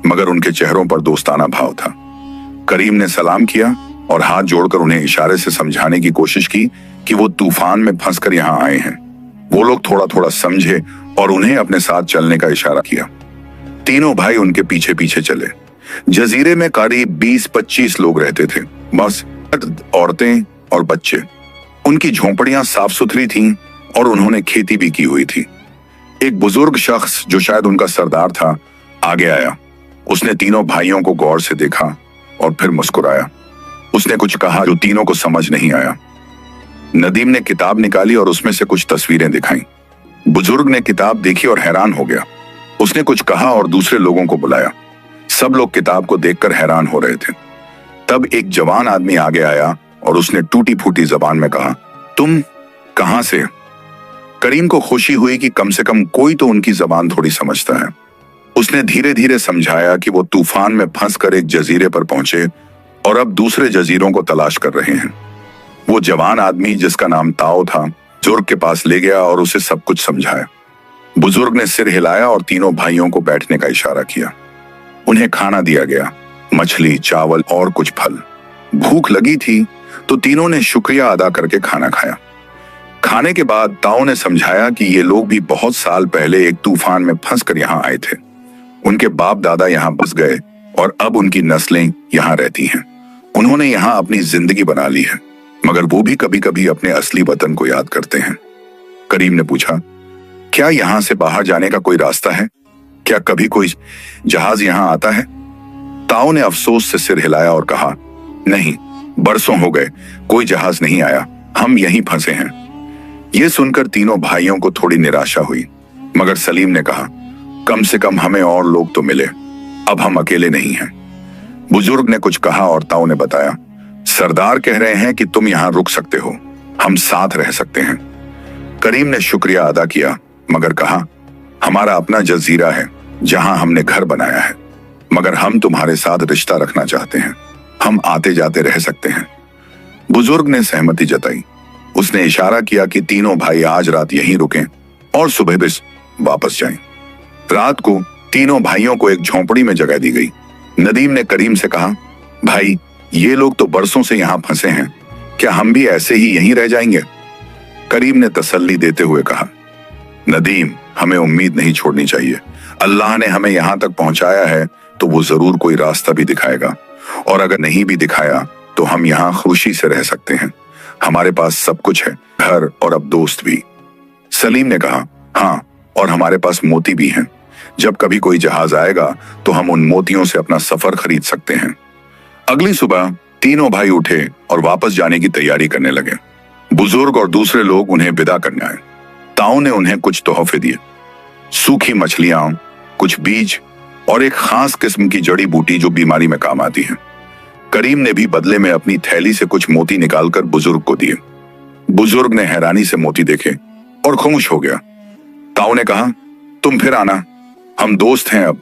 A: मगर उनके चेहरों पर दोस्ताना भाव था। करीम ने सलाम किया और हाथ जोड़कर उन्हें इशारे से समझाने की कोशिश की कि वो तूफान में फंसकर यहाँ आए हैं। वो लोग थोड़ा थोड़ा समझे और उन्हें अपने साथ चलने का इशारा किया। तीनों भाई उनके पीछे पीछे चले। जजीरे में करीब 20-25 लोग रहते थे, बस औरतें और बच्चे। उनकी झोंपड़ियां साफ सुथरी थीं और उन्होंने खेती भी की हुई थी। एक बुजुर्ग शख्स जो शायद उनका सरदार था आगे आया। उसने तीनों भाइयों को गौर से देखा और फिर मुस्कुराया। उसने कुछ कहा जो तीनों को समझ नहीं आया। नदीम ने किताब निकाली और उसमें से कुछ तस्वीरें दिखाई। बुजुर्ग ने किताब देखी और हैरान हो गया। उसने कुछ कहा और दूसरे लोगों को बुलाया। सब लोग किताब को देखकर हैरान हो रहे थे। तब एक जवान आदमी आगे आया और उसने टूटी फूटी जबान में कहा, तुम कहां से? करीम को खुशी हुई कि कम से कम कोई तो उनकी जबान थोड़ी समझता है। उसने धीरे धीरे समझाया कि वो तूफान में फंसकर एक जजीरे पर पहुंचे और अब दूसरे जजीरों को तलाश कर रहे हैं। वो जवान आदमी, जिसका नाम ताओ था, बुजुर्ग के पास ले गया और उसे सब कुछ समझाया। बुजुर्ग ने सिर हिलाया और तीनों भाइयों को बैठने का इशारा किया। उन्हें खाना दिया गया, मछली, चावल और कुछ फल। भूख लगी थी तो तीनों ने शुक्रिया अदा करके खाना खाया। खाने के बाद ताऊ ने समझाया कि ये लोग भी बहुत साल पहले एक तूफान में फंसकर यहाँ आए थे। उनके बाप दादा यहाँ बस गए और अब उनकी नस्लें यहाँ रहती हैं। उन्होंने यहाँ अपनी जिंदगी बना ली है, मगर वो भी कभी कभी अपने असली वतन को याद करते हैं। करीम ने पूछा, क्या यहाँ से बाहर जाने का कोई रास्ता है? क्या कभी कोई जहाज यहाँ आता है? ताऊ ने अफसोस से सिर हिलाया और कहा, नहीं, बरसों हो गए कोई जहाज नहीं आया, हम यहीं फंसे हैं। ये सुनकर तीनों भाइयों को थोड़ी निराशा हुई, मगर सलीम ने कहा, कम से कम हमें और लोग तो मिले, अब हम अकेले नहीं हैं। बुजुर्ग ने कुछ कहा और ताऊ ने बताया, सरदार कह रहे हैं कि तुम यहाँ रुक सकते हो, हम साथ रह सकते हैं। करीम ने शुक्रिया अदा किया, मगर कहा, हमारा अपना जजीरा है जहां हमने घर बनाया है, मगर हम तुम्हारे साथ रिश्ता रखना चाहते हैं, हम आते जाते रह सकते हैं। बुजुर्ग ने सहमति जताई। उसने इशारा किया कि तीनों भाई आज रात यहीं रुकें और सुबह भी वापस जाएं। रात को तीनों भाइयों को एक झोंपड़ी में जगह दी गई। नदीम ने करीम से कहा, भाई, ये लोग तो बरसों से यहाँ फंसे हैं, क्या हम भी ऐसे ही यहीं रह जाएंगे? करीम ने तसल्ली देते हुए कहा, नदीम, हमें उम्मीद नहीं छोड़नी चाहिए। अल्लाह ने हमें यहाँ तक पहुंचाया है तो वो जरूर कोई रास्ता भी दिखाएगा, और अगर नहीं भी दिखाया तो हम यहाँ खुशी से रह सकते हैं। हमारे पास सब कुछ है, घर और अब दोस्त भी। सलीम ने कहा, हाँ, और हमारे पास मोती भी हैं। जब कभी कोई जहाज आएगा तो हम उन मोतियों से अपना सफर खरीद सकते हैं। अगली सुबह तीनों भाई उठे और वापस जाने की तैयारी करने लगे। बुजुर्ग और दूसरे लोग उन्हें विदा करने आए। ताऊ ने उन्हें कुछ तोहफे दिए, सूखी मछलियां, कुछ बीज और एक खास किस्म की जड़ी बूटी जो बीमारी में काम आती है। करीम ने भी बदले में अपनी थैली से कुछ मोती निकालकर बुजुर्ग को दिए। बुजुर्ग ने हैरानी से मोती देखे और खामोश हो गया। ताऊ ने कहा, तुम फिर आना, हम दोस्त हैं अब।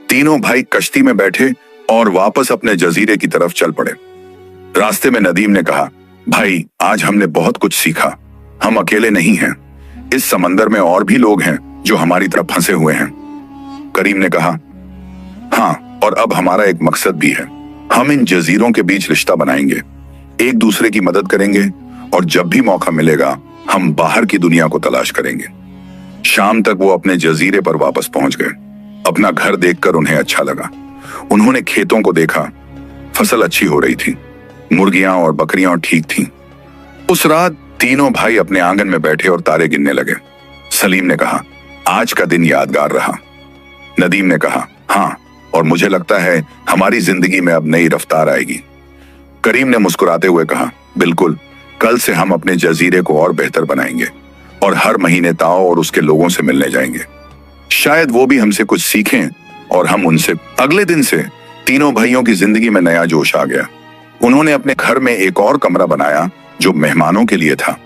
A: तीनों भाई कश्ती में बैठे और वापस अपने जजीरे की तरफ चल पड़े। रास्ते में नदीम ने कहा, भाई, आज हमने बहुत कुछ सीखा, हम अकेले नहीं हैं, इस समंदर में और भी लोग हैं जो हमारी तरफ फंसे हुए हैं। करीम ने कहा, हाँ, और अब हमारा एक मकसद भी है, हम इन जजीरों के बीच रिश्ता बनाएंगे, एक दूसरे की मदद करेंगे और जब भी मौका मिलेगा हम बाहर की दुनिया को तलाश करेंगे। शाम तक वो अपने जजीरे पर वापस पहुंच गए। अपना घर देखकर उन्हें अच्छा लगा। उन्होंने खेतों को देखा, फसल अच्छी हो रही थी, मुर्गियां और बकरियां ठीक थीं। उस रात तीनों भाई अपने आंगन में बैठे और तारे गिनने लगे। सलीम ने कहा, आज का दिन यादगार रहा। नदीम ने कहा, हाँ, और मुझे लगता है हमारी जिंदगी में अब नई रफ्तार आएगी। करीम ने मुस्कुराते हुए कहा, बिल्कुल, कल से हम अपने जजीरे को और बेहतर बनाएंगे और हर महीने ताऊ और उसके लोगों से मिलने जाएंगे। शायद वो भी हमसे कुछ सीखें और हम उनसे। अगले दिन से तीनों भाइयों की जिंदगी में नया जोश आ गया। उन्होंने अपने घर में एक और कमरा बनाया जो मेहमानों के लिए था,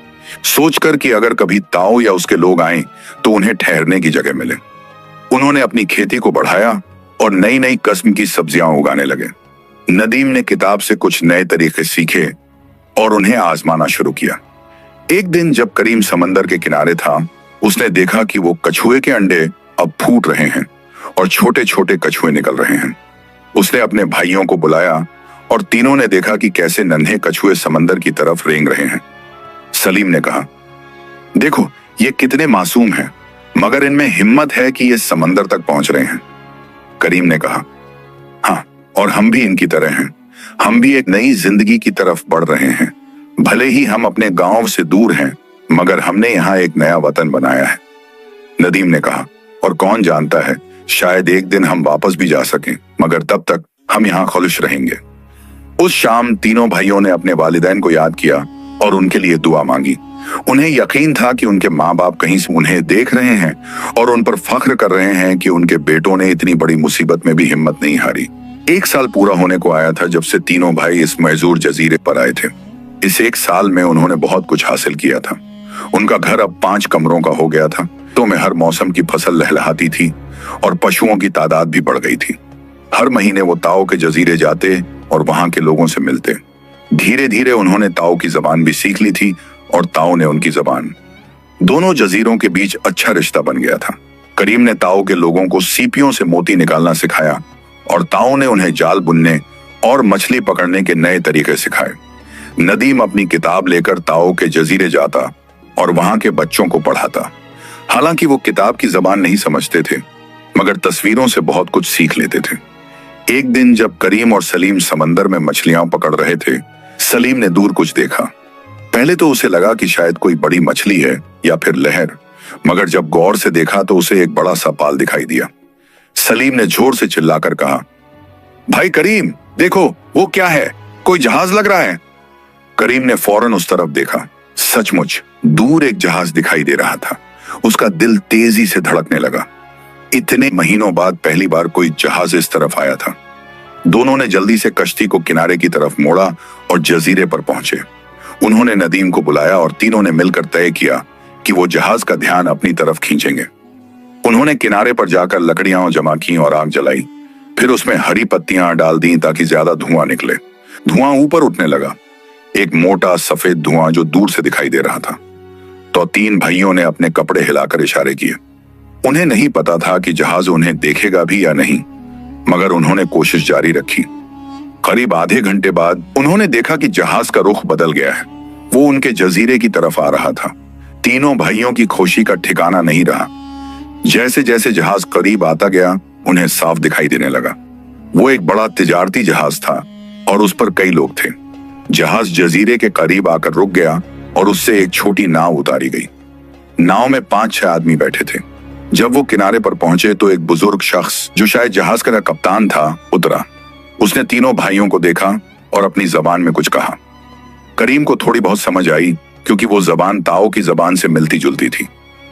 A: सोचकर कि अगर कभी ताऊ या उसके लोग आए तो उन्हें ठहरने की जगह मिले। उन्होंने अपनी खेती को बढ़ाया और नई नई किस्म की सब्जियां उगाने लगे। नदीम ने किताब से कुछ नए तरीके सीखे और उन्हें आजमाना शुरू किया। एक दिन जब करीम समंदर के किनारे था, उसने देखा कि वो कछुए के अंडे अब फूट रहे हैं और छोटे छोटे कछुए निकल रहे हैं। उसने अपने भाइयों को बुलाया और तीनों ने देखा कि कैसे नन्हे कछुए समंदर की तरफ रेंग रहे हैं। सलीम ने कहा, देखो, ये कितने मासूम हैं, मगर इनमें हिम्मत है कि ये समंदर तक पहुंच रहे हैं। करीम ने कहा, हाँ, और हम भी इनकी तरह हैं, हम भी एक नई जिंदगी की तरफ बढ़ रहे हैं। भले ही हम अपने गांव से दूर हैं, मगर हमने यहाँ एक नया वतन बनाया है। नदीम ने कहा, और कौन जानता है, शायद एक दिन हम वापस भी जा सकें, मगर तब तक हम यहाँ खुश रहेंगे। उस शाम तीनों भाइयों ने अपने वालिदैन को याद किया और उनके लिए दुआ मांगी। उन्हें यकीन था कि उनके माँ बाप कहीं से उन्हें देख रहे हैं और उन पर फख्र कर रहे हैं कि उनके बेटों ने इतनी बड़ी मुसीबत में भी हिम्मत नहीं हारी। 1 साल पूरा होने को आया था जब से तीनों भाई इस महजूर जजीरे पर आए थे। इस 1 साल में उन्होंने बहुत कुछ हासिल किया था। उनका घर अब 5 कमरों का हो गया था, तो में हर मौसम की फसल लहलहाती थी और पशुओं की तादाद भी बढ़ गई थी। हर महीने वो ताऊ के जजीरे जाते और वहां के लोगों से मिलते। धीरे धीरे उन्होंने ताऊ की जबान भी सीख ली थी और ताऊ ने उनकी जबान। दोनों जजीरों के बीच अच्छा रिश्ता बन गया था। करीम ने ताओ के लोगों को सीपियों से मोती निकालना सिखाया और ताओ ने उन्हें जाल बुनने और मछली पकड़ने के नए तरीके सिखाए। नदीम अपनी किताब लेकर ताओ के जजीरे जाता और वहां के बच्चों को पढ़ाता। हालांकि वो किताब की जबान नहीं समझते थे, मगर तस्वीरों से बहुत कुछ सीख लेते थे। एक दिन जब करीम और सलीम समंदर में मछलियां पकड़ रहे थे, सलीम ने दूर कुछ देखा। पहले तो उसे लगा कि शायद कोई बड़ी मछली है या फिर लहर, मगर जब गौर से देखा तो उसे एक बड़ा सा पाल दिखाई दिया। सलीम ने जोर से चिल्लाकर कहा, भाई करीम, देखो वो क्या है, कोई जहाज लग रहा है। करीम ने फौरन उस तरफ देखा। सचमुच दूर एक जहाज दिखाई दे रहा था। उसका दिल तेजी से धड़कने लगा। इतने महीनों बाद पहली बार कोई जहाज इस तरफ आया था। दोनों ने जल्दी से कश्ती को किनारे की तरफ मोड़ा और जजीरे पर पहुंचे। उन्होंने नदीम को बुलाया और तीनों ने मिलकर तय किया कि वो जहाज का ध्यान अपनी तरफ खींचेंगे। उन्होंने किनारे पर जाकर लकड़ियां जमा की और आग जलाई। फिर उसमें हरी पत्तियां डाल दी ताकि ज्यादा धुआं निकले। धुआं ऊपर उठने लगा, एक मोटा सफेद धुआं जो दूर से दिखाई दे रहा था। तो तीन भाइयों ने अपने कपड़े हिलाकर इशारे किए। उन्हें नहीं पता था कि जहाज उन्हें देखेगा भी या नहीं, मगर उन्होंने कोशिश जारी रखी। करीब आधे घंटे बाद उन्होंने देखा कि जहाज का रुख बदल गया है। वो उनके जजीरे की तरफ आ रहा था। तीनों भाइयों की खुशी का ठिकाना नहीं रहा। जैसे जैसे जहाज करीब आता गया, उन्हें साफ दिखाई देने लगा। वो एक बड़ा तिजारती जहाज था और उस पर कई लोग थे। जहाज जजीरे के करीब आकर रुक गया और उससे एक छोटी नाव उतारी गई। नाव में 5-6 आदमी बैठे थे। जब वो किनारे पर पहुंचे तो एक बुजुर्ग शख्स, जो शायद जहाज का कप्तान था, उतरा। उसने तीनों भाइयों को देखा और अपनी जबान में कुछ कहा। करीम को थोड़ी बहुत समझ आई, क्योंकि वो जबान ताओ की जबान से मिलती जुलती थी।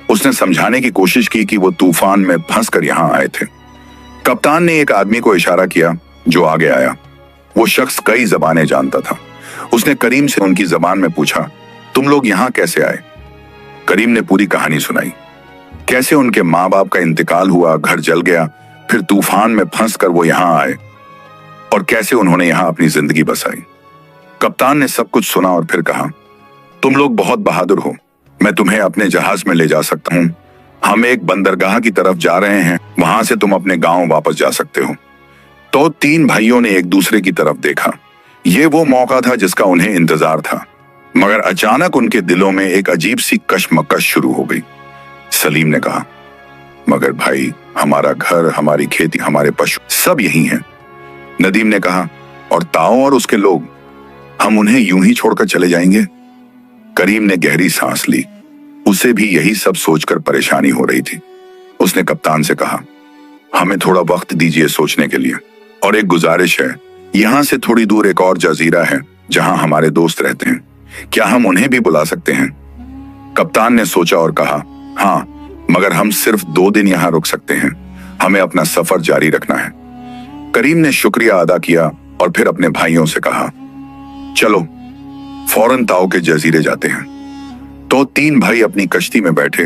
A: उसने समझाने की कोशिश की कि वो तूफान में फंसकर यहां आए थे। कप्तान ने एक आदमी को इशारा किया जो आगे आया। वो शख्स कई जबानें जानता था। उसने करीम से उनकी जबान में पूछा, तुम लोग यहां कैसे आए? करीम ने पूरी कहानी सुनाई, कैसे उनके माँ बाप का इंतकाल हुआ, घर जल गया, फिर तूफान में फंसकर वो यहां आए और कैसे उन्होंने यहां अपनी जिंदगी बसाई। कप्तान ने सब कुछ सुना और फिर कहा, तुम लोग बहुत बहादुर हो, मैं तुम्हें अपने जहाज में ले जा सकता हूं। हम एक बंदरगाह की तरफ जा रहे हैं, वहां से तुम अपने गांव वापस जा सकते हो। तो तीन भाइयों ने एक दूसरे की तरफ देखा। ये वो मौका था जिसका उन्हें इंतजार था, मगर अचानक उनके दिलों में एक अजीब सी कशमकश शुरू हो गई। सलीम ने कहा, मगर भाई, हमारा घर, हमारी खेती, हमारे पशु सब यही हैं। नदीम ने कहा, और ताओ और उसके लोग, हम उन्हें यूं ही छोड़कर चले जाएंगे? करीम ने गहरी सांस ली। उसे भी यही सब सोचकर परेशानी हो रही थी। उसने कप्तान से कहा, हमें थोड़ा वक्त दीजिए सोचने के लिए, और एक गुजारिश है, यहां से थोड़ी दूर एक और जजीरा है जहां हमारे दोस्त रहते हैं, क्या हम उन्हें भी बुला सकते हैं? कप्तान ने सोचा और कहा, हाँ, मगर हम सिर्फ 2 दिन यहां रुक सकते हैं, हमें अपना सफर जारी रखना है। करीम ने शुक्रिया अदा किया और फिर अपने भाइयों से कहा, चलो फौरन ताओ के जजीरे जाते हैं। तो 3 भाई अपनी कश्ती में बैठे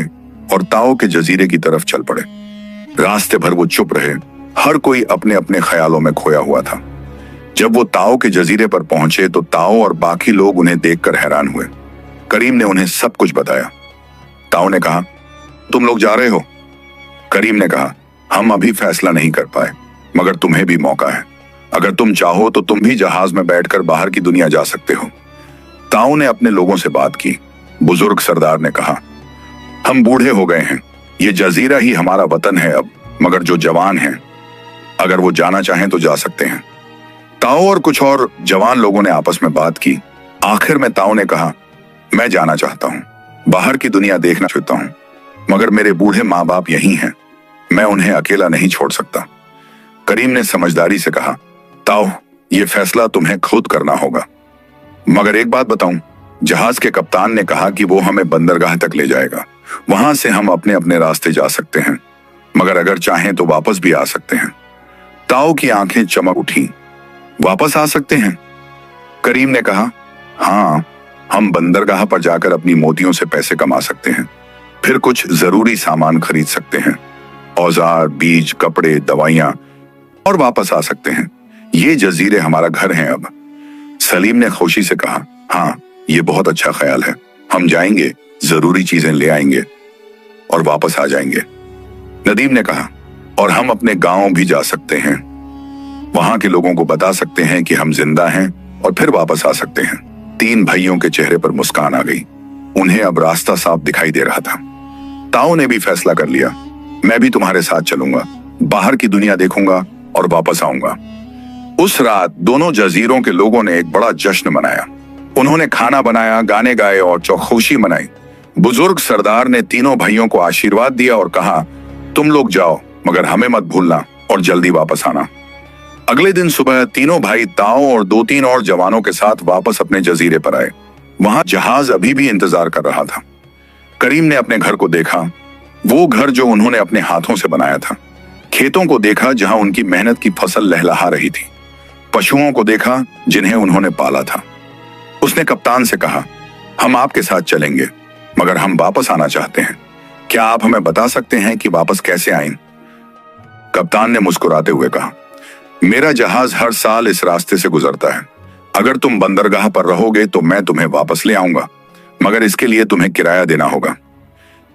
A: और ताओ के जजीरे की तरफ चल पड़े। रास्ते भर वो चुप रहे, हर कोई अपने अपने ख्यालों में खोया हुआ था। जब वो ताओ के जजीरे पर पहुंचे तो ताओ और बाकी लोग उन्हें देखकर हैरान हुए। करीम ने उन्हें सब कुछ बताया। ताओ ने कहा, तुम लोग जा रहे हो? करीम ने कहा, हम अभी फैसला नहीं कर पाए, मगर तुम्हें भी मौका है। अगर तुम चाहो तो तुम भी जहाज में बैठकर बाहर की दुनिया जा सकते हो। ताऊ ने अपने लोगों से बात की। बुजुर्ग सरदार ने कहा, हम बूढ़े हो गए हैं, ये जजीरा ही हमारा वतन है अब, मगर जो जवान हैं, अगर वो जाना चाहें तो जा सकते हैं। ताऊ और कुछ और जवान लोगों ने आपस में बात की। आखिर में ताऊ ने कहा, मैं जाना चाहता हूं, बाहर की दुनिया देखना चाहता हूं, मगर मेरे बूढ़े माँ बाप यही हैं, मैं उन्हें अकेला नहीं छोड़ सकता। करीम ने समझदारी से कहा, ताऊ, ये फैसला तुम्हें खुद करना होगा, मगर एक बात बताऊं, जहाज के कप्तान ने कहा कि वो हमें बंदरगाह तक ले जाएगा, वहां से हम अपने अपने रास्ते जा सकते हैं, मगर अगर चाहें तो वापस भी आ सकते हैं। ताऊ की आंखें चमक उठी। वापस आ सकते हैं? करीम ने कहा, हाँ, हम बंदरगाह पर जाकर अपनी मोतियों से पैसे कमा सकते हैं, फिर कुछ जरूरी सामान खरीद सकते हैं, औजार, बीज, कपड़े, दवाइयां, और वापस आ सकते हैं। ये जजीरे हमारा घर हैं अब। सलीम ने खुशी से कहा, हाँ, ये बहुत अच्छा ख्याल है, हम जाएंगे, जरूरी चीजें ले आएंगे और वापस आ जाएंगे। नदीम ने कहा, और हम अपने गांव भी जा सकते हैं, वहां के लोगों को बता सकते हैं कि हम जिंदा हैं और फिर वापस आ सकते हैं। तीन भाइयों के चेहरे पर मुस्कान आ गई। उन्हें अब रास्ता साफ दिखाई दे रहा था। ताऊ ने भी फैसला कर लिया, मैं भी तुम्हारे साथ चलूंगा, बाहर की दुनिया देखूंगा और वापस आऊंगा। उस रात दोनों जजीरों के लोगों ने एक बड़ा जश्न मनाया। उन्होंने खाना बनाया, गाने गाए और चौखुशी मनाई। बुजुर्ग सरदार ने तीनों भाइयों को आशीर्वाद दिया और कहा, तुम लोग जाओ, मगर हमें मत भूलना और जल्दी वापस आना। अगले दिन सुबह तीनों भाई ताऊ और 2-3 और जवानों के साथ वापस अपने जजीरे पर आए। वहां जहाज अभी भी इंतजार कर रहा था। करीम ने अपने घर को देखा, वो घर जो उन्होंने अपने हाथों से बनाया था। खेतों को देखा जहां उनकी मेहनत की फसल लहलहा रही थी। पशुओं को देखा जिन्हें उन्होंने पाला था। उसने कप्तान से कहा, हम आपके साथ चलेंगे, मगर हम वापस आना चाहते हैं। क्या आप हमें बता सकते हैं कि वापस कैसे आएं? कप्तान ने मुस्कुराते हुए कहा, मेरा जहाज हर साल इस रास्ते से गुजरता है। अगर तुम बंदरगाह पर रहोगे तो मैं तुम्हें वापस ले आऊंगा, मगर इसके लिए तुम्हें किराया देना होगा।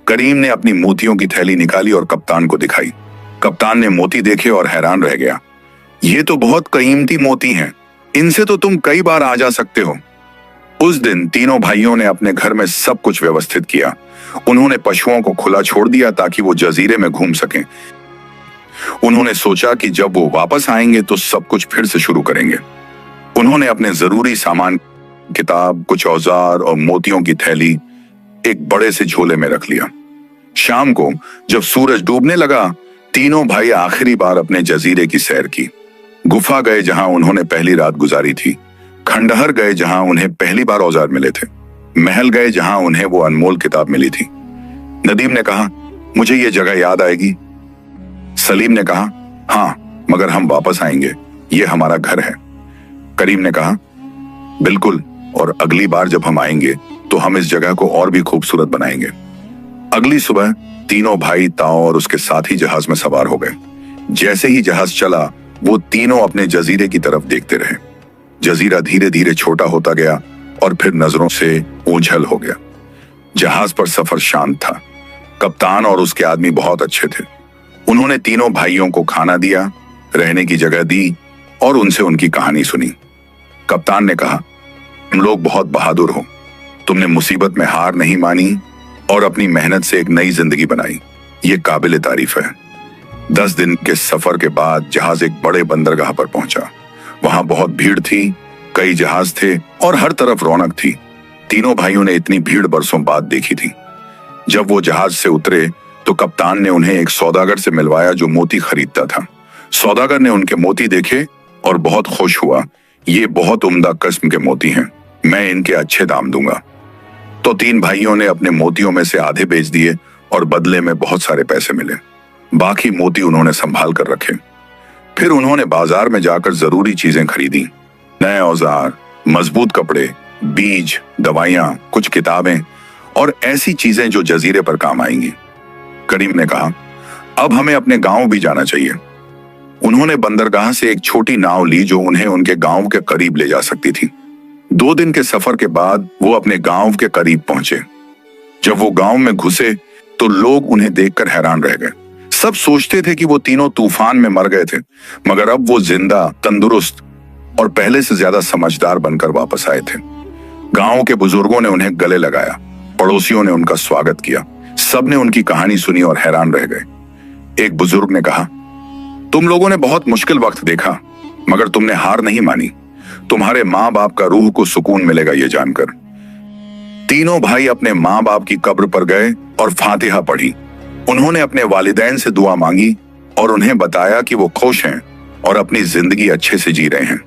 A: करीम ने अपनी मोतियों की थैली निकाली और कप्तान को दिखाई। कप्तान ने मोती देखे और हैरान रह गया। ये तो बहुत कीमती मोती हैं, इनसे तो तुम कई बार आ जा सकते हो। उस दिन तीनों भाइयों ने अपने घर में सब कुछ व्यवस्थित किया। उन्होंने पशुओं को खुला छोड़ दिया ताकि वो जजीरे में घूम सकें। उन्होंने सोचा कि जब वो वापस आएंगे तो सब कुछ फिर से शुरू करेंगे। उन्होंने अपने जरूरी सामान, किताब, कुछ औजार और मोतियों की थैली एक बड़े से झोले में रख लिया। शाम को जब सूरज डूबने लगा, तीनों भाई आखिरी बार अपने जजीरे की सैर की। गुफा गए जहां उन्होंने पहली रात गुजारी थी। खंडहर गए जहां उन्हें पहली बार औजार मिले थे। महल गए जहां उन्हें वो अनमोल किताब मिली थी। नदीम ने कहा, मुझे ये जगह याद आएगी। सलीम ने कहा, हाँ, मगर हम वापस आएंगे, ये हमारा घर है। करीम ने कहा, बिल्कुल, और अगली बार जब हम आएंगे तो हम इस जगह को और भी खूबसूरत बनाएंगे। अगली सुबह तीनों भाई ताऊ और उसके साथी जहाज में सवार हो गए। जैसे ही जहाज चला, वो तीनों अपने जजीरे की तरफ देखते रहे। जजीरा धीरे धीरे छोटा होता गया और फिर नजरों से ओझल हो गया। जहाज पर सफर शांत था। कप्तान और उसके आदमी बहुत अच्छे थे। उन्होंने तीनों भाइयों को खाना दिया, रहने की जगह दी और उनसे उनकी कहानी सुनी। कप्तान ने कहा, तुम लोग बहुत बहादुर हो। तुमने मुसीबत में हार नहीं मानी और अपनी मेहनत से एक नई जिंदगी बनाई। ये काबिल तारीफ है। 10 दिन के सफर के बाद जहाज एक बड़े बंदरगाह पर पहुंचा। वहां बहुत भीड़ थी, कई जहाज थे और हर तरफ रौनक थी। तीनों भाइयों ने इतनी भीड़ बरसों बाद देखी थी। जब वो जहाज से उतरे तो कप्तान ने उन्हें एक सौदागर से मिलवाया जो मोती खरीदता था। सौदागर ने उनके मोती देखे और बहुत खुश हुआ। ये बहुत उम्दा किस्म के मोती हैं, मैं इनके अच्छे दाम दूंगा। तो 3 भाइयों ने अपने मोतियों में से आधे बेच दिए और बदले में बहुत सारे पैसे मिले। बाकी मोती उन्होंने संभाल कर रखे। फिर उन्होंने बाजार में जाकर जरूरी चीजें खरीदी, नए औजार, मजबूत कपड़े, बीज, दवाइयां, कुछ किताबें और ऐसी चीजें जो जजीरे पर काम आएंगी। करीम ने कहा, अब हमें अपने गांव भी जाना चाहिए। उन्होंने बंदरगाह से एक छोटी नाव ली जो उन्हें उनके गांव के करीब ले जा सकती थी। 2 दिन के सफर के बाद वो अपने गांव के करीब पहुंचे। जब वो गांव में घुसे तो लोग उन्हें देखकर हैरान रह गए। सब सोचते थे कि वो तीनों तूफान में मर गए थे, मगर अब वो जिंदा, तंदुरुस्त और पहले से ज्यादा समझदार बनकर वापस आए थे। गांव के बुजुर्गों ने उन्हें गले लगाया, पड़ोसियों ने उनका स्वागत किया। सबने उनकी कहानी सुनी और हैरान रह गए। एक बुजुर्ग ने कहा, तुम लोगों ने बहुत मुश्किल वक्त देखा, मगर तुमने हार नहीं मानी। तुम्हारे माँ बाप का रूह को सुकून मिलेगा ये जानकर। तीनों भाई अपने माँ बाप की कब्र पर गए और फातिहा पढ़ी। उन्होंने अपने वालिदैन से दुआ मांगी और उन्हें बताया कि वो खुश हैं और अपनी जिंदगी अच्छे से जी रहे हैं।